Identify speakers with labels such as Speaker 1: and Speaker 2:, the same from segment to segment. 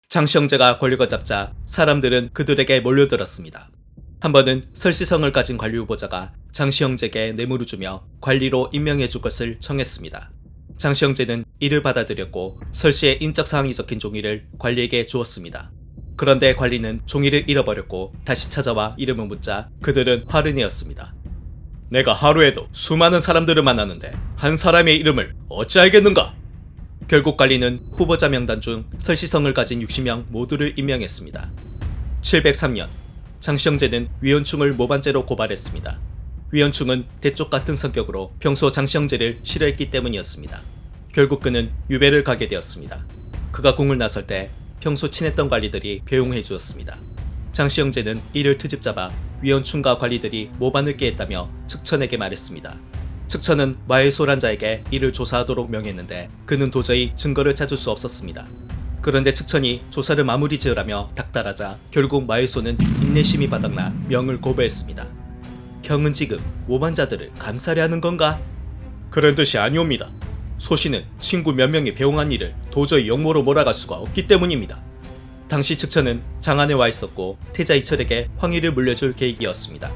Speaker 1: 장시형제가 권력을 잡자 사람들은 그들에게 몰려들었습니다. 한 번은 설시성을 가진 관리 후보자가 장시형제에게 뇌물을 주며 관리로 임명해줄 것을 청했습니다. 장시형제는 이를 받아들였고 설시의 인적사항이 적힌 종이를 관리에게 주었습니다. 그런데 관리는 종이를 잃어버렸고 다시 찾아와 이름을 묻자 그들은 화를 내었습니다. 내가 하루에도 수많은 사람들을 만나는데 한 사람의 이름을 어찌 알겠는가? 결국 관리는 후보자 명단 중 설시성을 가진 60명 모두를 임명했습니다. 703년 장시형제는 위원충을 모반죄로 고발했습니다. 위원충은 대쪽 같은 성격으로 평소 장시형제를 싫어했기 때문이었습니다. 결국 그는 유배를 가게 되었습니다. 그가 공을 나설 때 평소 친했던 관리들이 배웅해 주었습니다. 장시형제는 이를 트집잡아 위원충과 관리들이 모반을 깨했다며 측천에게 말했습니다. 측천은 마에소란자에게 이를 조사하도록 명했는데 그는 도저히 증거를 찾을 수 없었습니다. 그런데 측천이 조사를 마무리 지으라며 닥달하자 결국 마에소는 인내심이 바닥나 명을 고배했습니다. 형은 지금 모반자들을 감싸려 하는 건가? 그런 뜻이 아니옵니다. 소신은 친구 몇 명이 배웅한 일을 도저히 역모로 몰아갈 수가 없기 때문입니다. 당시 측천은 장안에 와 있었고 태자 이철에게 황희를 물려줄 계획이었습니다.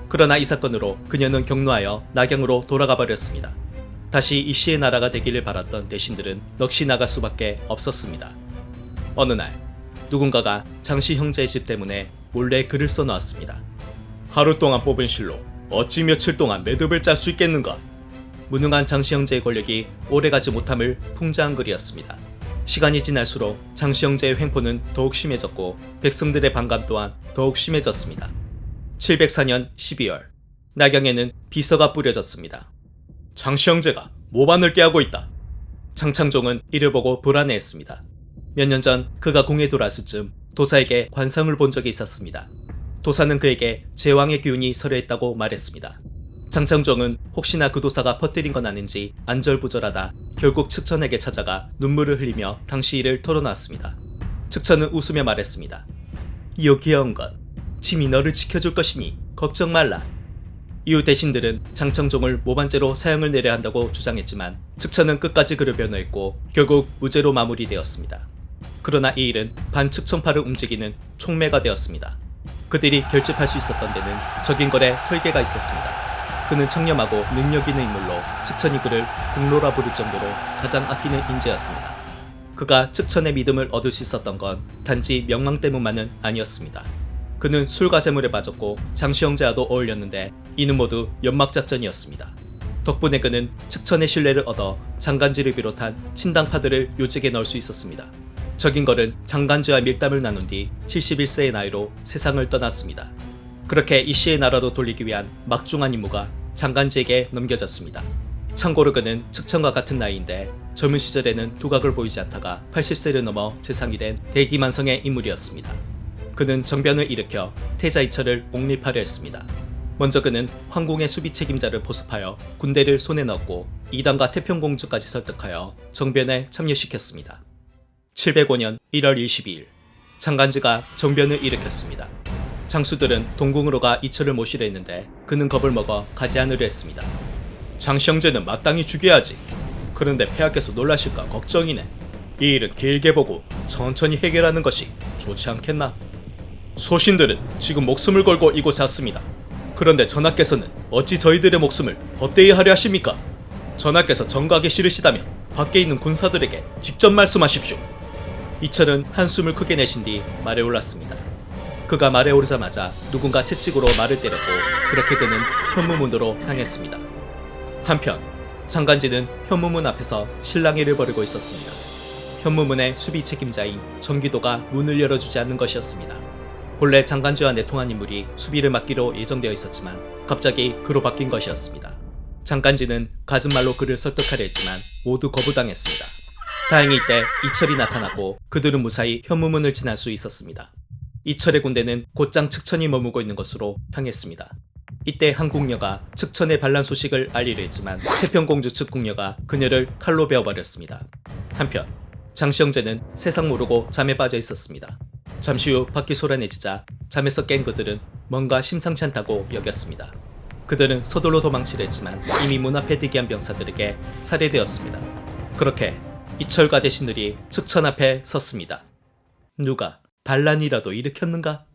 Speaker 1: 그러나 이 사건으로 그녀는 격노하여 낙양으로 돌아가 버렸습니다. 다시 이씨의 나라가 되기를 바랐던 대신들은 넋이 나갈 수밖에 없었습니다. 어느 날 누군가가 장시 형제의 집 때문에 몰래 글을 써놓았습니다. 하루 동안 뽑은 실로 어찌 며칠 동안 매듭을 짤 수 있겠는가? 무능한 장시 형제의 권력이 오래가지 못함을 풍자한 글이었습니다. 시간이 지날수록 장시 형제의 횡포는 더욱 심해졌고 백성들의 반감 또한 더욱 심해졌습니다. 704년 12월 낙양에는 비서가 뿌려졌습니다. 장시 형제가 모반을 깨하고 있다. 장창종은 이를 보고 불안해했습니다. 몇 년 전 그가 공에 돌아왔을 즈음 도사에게 관상을 본 적이 있었습니다. 도사는 그에게 제왕의 기운이 서려했다고 말했습니다. 장창종은 혹시나 그 도사가 퍼뜨린 건 아닌지 안절부절하다 결국 측천에게 찾아가 눈물을 흘리며 당시 일을 털어놨습니다. 측천은 웃으며 말했습니다. 이어 귀여운 것, 침이 너를 지켜줄 것이니 걱정 말라. 이후 대신들은 장창종을 모반죄로 사형을 내려야 한다고 주장했지만 측천은 끝까지 그를 변호했고 결국 무죄로 마무리되었습니다. 그러나 이 일은 반측천파를 움직이는 촉매가 되었습니다. 그들이 결집할 수 있었던 데는 적인걸에 설계가 있었습니다. 그는 청렴하고 능력 있는 인물로 측천이 그를 공로라 부를 정도로 가장 아끼는 인재였습니다. 그가 측천의 믿음을 얻을 수 있었던 건 단지 명망 때문만은 아니었습니다. 그는 술과 재물에 빠졌고 장시형제와도 어울렸는데 이는 모두 연막작전이었습니다. 덕분에 그는 측천의 신뢰를 얻어 장간지를 비롯한 친당파들을 요직에 넣을 수 있었습니다. 적인걸은 장간지와 밀담을 나눈 뒤 71세의 나이로 세상을 떠났습니다. 그렇게 이씨의 나라로 돌리기 위한 막중한 임무가 장간지에게 넘겨졌습니다. 참고로 그는 측천과 같은 나이인데 젊은 시절에는 두각을 보이지 않다가 80세를 넘어 재상이 된 대기만성의 인물이었습니다. 그는 정변을 일으켜 태자 이철을 옹립하려 했습니다. 먼저 그는 황궁의 수비 책임자를 포섭하여 군대를 손에 넣었고 이당과 태평공주까지 설득하여 정변에 참여시켰습니다. 705년 1월 22일 장간지가 정변을 일으켰습니다. 장수들은 동궁으로 가 이철을 모시려 했는데 그는 겁을 먹어 가지 않으려 했습니다. 장시 형제는 마땅히 죽여야지. 그런데 폐하께서 놀라실까 걱정이네. 이 일은 길게 보고 천천히 해결하는 것이 좋지 않겠나? 소신들은 지금 목숨을 걸고 이곳에 왔습니다. 그런데 전하께서는 어찌 저희들의 목숨을 헛되이 하려 하십니까? 전하께서 정각이 싫으시다면 밖에 있는 군사들에게 직접 말씀하십시오. 이철은 한숨을 크게 내쉰 뒤 말에 올랐습니다. 그가 말에 오르자마자 누군가 채찍으로 말을 때렸고 그렇게 그는 현무문으로 향했습니다. 한편 장간지는 현무문 앞에서 실랑이를 벌이고 있었습니다. 현무문의 수비 책임자인 정기도가 문을 열어주지 않는 것이었습니다. 본래 장간지와 내통한 인물이 수비를 맡기로 예정되어 있었지만 갑자기 그로 바뀐 것이었습니다. 장간지는 갖은 말로 그를 설득하려 했지만 모두 거부당했습니다. 다행히 이때 이철이 나타났고 그들은 무사히 현무문을 지날 수 있었습니다. 이철의 군대는 곧장 측천이 머무고 있는 것으로 향했습니다. 이때 한 궁녀가 측천의 반란 소식을 알리려 했지만 태평공주 측 궁녀가 그녀를 칼로 베어버렸습니다. 한편 장시 형제는 세상 모르고 잠에 빠져 있었습니다. 잠시 후 밖이 소란해지자 잠에서 깬 그들은 뭔가 심상치 않다고 여겼습니다. 그들은 서둘러 도망치려 했지만 이미 문 앞에 대기한 병사들에게 살해되었습니다. 그렇게 이철과 대신들이 측천 앞에 섰습니다. 누가 반란이라도 일으켰는가?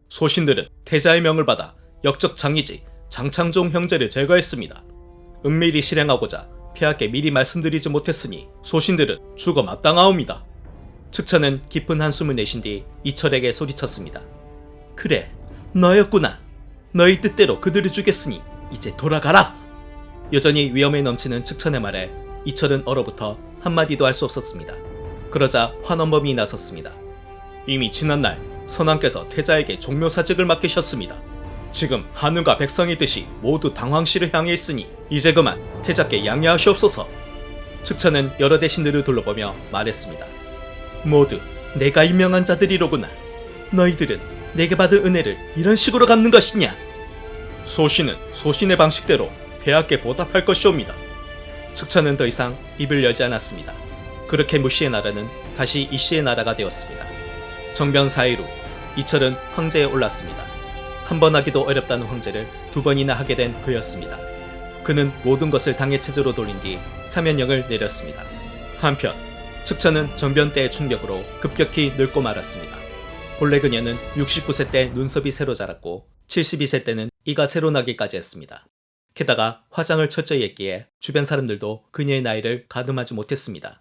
Speaker 1: 소신들은 태자의 명을 받아 역적 장이지 장창종 형제를 제거했습니다. 은밀히 실행하고자 폐하께 미리 말씀드리지 못했으니 소신들은 죽어 마땅하옵니다. 측천은 깊은 한숨을 내쉰 뒤 이철에게 소리쳤습니다. 그래, 너였구나. 너희 뜻대로 그들을 죽였으니 이제 돌아가라. 여전히 위험에 넘치는 측천의 말에 이철은 얼어붙어 한마디도 할 수 없었습니다. 그러자 환원범이 나섰습니다. 이미 지난날 선왕께서 태자에게 종묘사직을 맡기셨습니다. 지금 하늘과 백성의 뜻이 모두 당황시를 향해 있으니 이제 그만 태자께 양해하시옵소서. 측천은 여러 대신들을 둘러보며 말했습니다. 모두 내가 임명한 자들이로구나. 너희들은 내게 받은 은혜를 이런 식으로 갚는 것이냐? 소신은 소신의 방식대로 폐하께 보답할 것이옵니다. 측천은 더 이상 입을 열지 않았습니다. 그렇게 무시의 나라는 다시 이씨의 나라가 되었습니다. 정변 4일 후 이철은 황제에 올랐습니다. 한 번 하기도 어렵다는 황제를 2번이나 하게 된 그였습니다. 그는 모든 것을 당의 체제로 돌린 뒤 사면령을 내렸습니다. 한편 측천은 정변 때의 충격으로 급격히 늙고 말았습니다. 본래 그녀는 69세 때 눈썹이 새로 자랐고 72세 때는 이가 새로 나기까지 했습니다. 게다가 화장을 철저히 했기에 주변 사람들도 그녀의 나이를 가늠하지 못했습니다.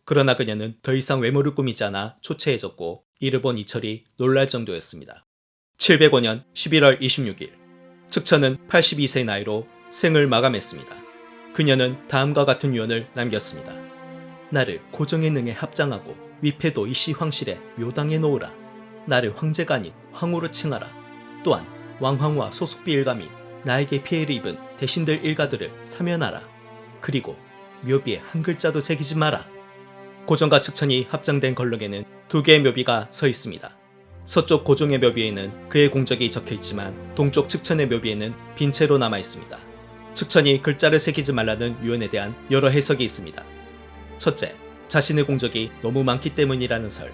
Speaker 1: 그러나 그녀는 더 이상 외모를 꾸미지 않아 초췌해졌고 이를 본 이철이 놀랄 정도였습니다. 705년 11월 26일 측천은 82세의 나이로 생을 마감했습니다. 그녀는 다음과 같은 유언을 남겼습니다. 나를 고정의 능에 합장하고 위패도 이씨 황실에 묘당해 놓으라. 나를 황제가 아닌 황후로 칭하라. 또한 왕황후와 소숙비 일가 및 나에게 피해를 입은 대신들 일가들을 사면하라. 그리고 묘비에 한 글자도 새기지 마라. 고종과 측천이 합장된 걸럭에는 2개의 묘비가 서 있습니다. 서쪽 고종의 묘비에는 그의 공적이 적혀 있지만 동쪽 측천의 묘비에는 빈 채로 남아 있습니다. 측천이 글자를 새기지 말라는 유언에 대한 여러 해석이 있습니다. 첫째, 자신의 공적이 너무 많기 때문이라는 설.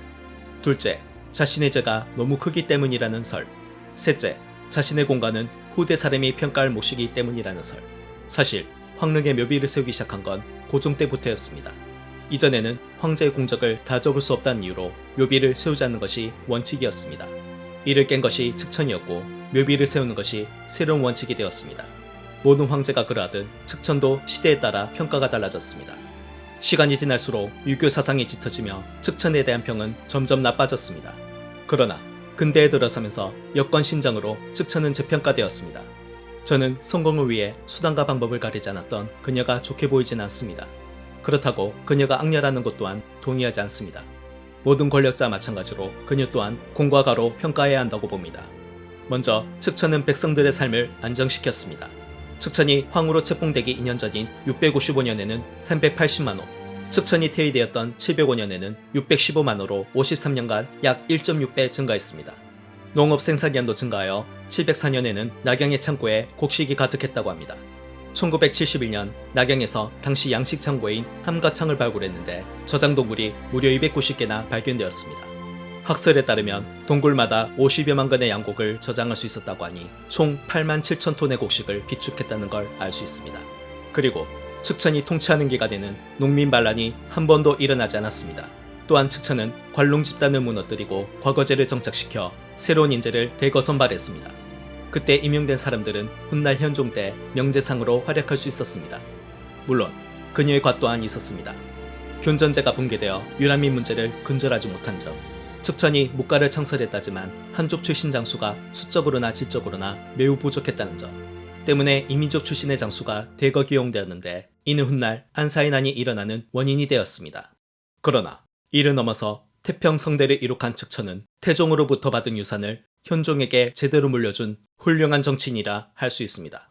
Speaker 1: 둘째, 자신의 죄가 너무 크기 때문이라는 설. 셋째, 자신의 공간은 후대 사람이 평가할 몫이기 때문이라는 설. 사실 황릉의 묘비를 세우기 시작한 건 고종 때부터였습니다. 이전에는 황제의 공적을 다 적을 수 없다는 이유로 묘비를 세우지 않는 것이 원칙이었습니다. 이를 깬 것이 측천이었고 묘비를 세우는 것이 새로운 원칙이 되었습니다. 모든 황제가 그러하듯 측천도 시대에 따라 평가가 달라졌습니다. 시간이 지날수록 유교 사상이 짙어지며 측천에 대한 평은 점점 나빠졌습니다. 그러나 근대에 들어서면서 여권 신장으로 측천은 재평가되었습니다. 저는 성공을 위해 수단과 방법을 가리지 않았던 그녀가 좋게 보이진 않습니다. 그렇다고 그녀가 악녀라는 것 또한 동의하지 않습니다. 모든 권력자 마찬가지로 그녀 또한 공과 가로 평가해야 한다고 봅니다. 먼저 측천은 백성들의 삶을 안정시켰습니다. 측천이 황후로 책봉되기 2년 전인 655년에는 380만호, 측천이 퇴위되었던 705년에는 615만호로 53년간 약 1.6배 증가했습니다. 농업 생산량도 증가하여 704년에는 낙양의 창고에 곡식이 가득했다고 합니다. 1971년 낙양에서 당시 양식 창고인 함가창을 발굴했는데 저장 동굴이 무려 290개나 발견되었습니다. 학설에 따르면 동굴마다 50여만 건의 양곡을 저장할 수 있었다고 하니 총 8만 7천 톤의 곡식을 비축했다는 걸 알 수 있습니다. 그리고 측천이 통치하는 기간에는 농민 반란이 한 번도 일어나지 않았습니다. 또한 측천은 관롱 집단을 무너뜨리고 과거제를 정착시켜 새로운 인재를 대거 선발했습니다. 그때 임용된 사람들은 훗날 현종 때 명제상으로 활약할 수 있었습니다. 물론 그녀의 과 또한 있었습니다. 균전제가 붕괴되어 유난민 문제를 근절하지 못한 점, 측천이 묵가를 창설했다지만 한족 출신 장수가 수적으로나 질적으로나 매우 부족했다는 점 때문에 이민족 출신의 장수가 대거 기용되었는데 이는 훗날 안사의난이 일어나는 원인이 되었습니다. 그러나 이를 넘어서 태평성대를 이룩한 측천은 태종으로부터 받은 유산을 현종에게 제대로 물려준 훌륭한 정치인이라 할 수 있습니다.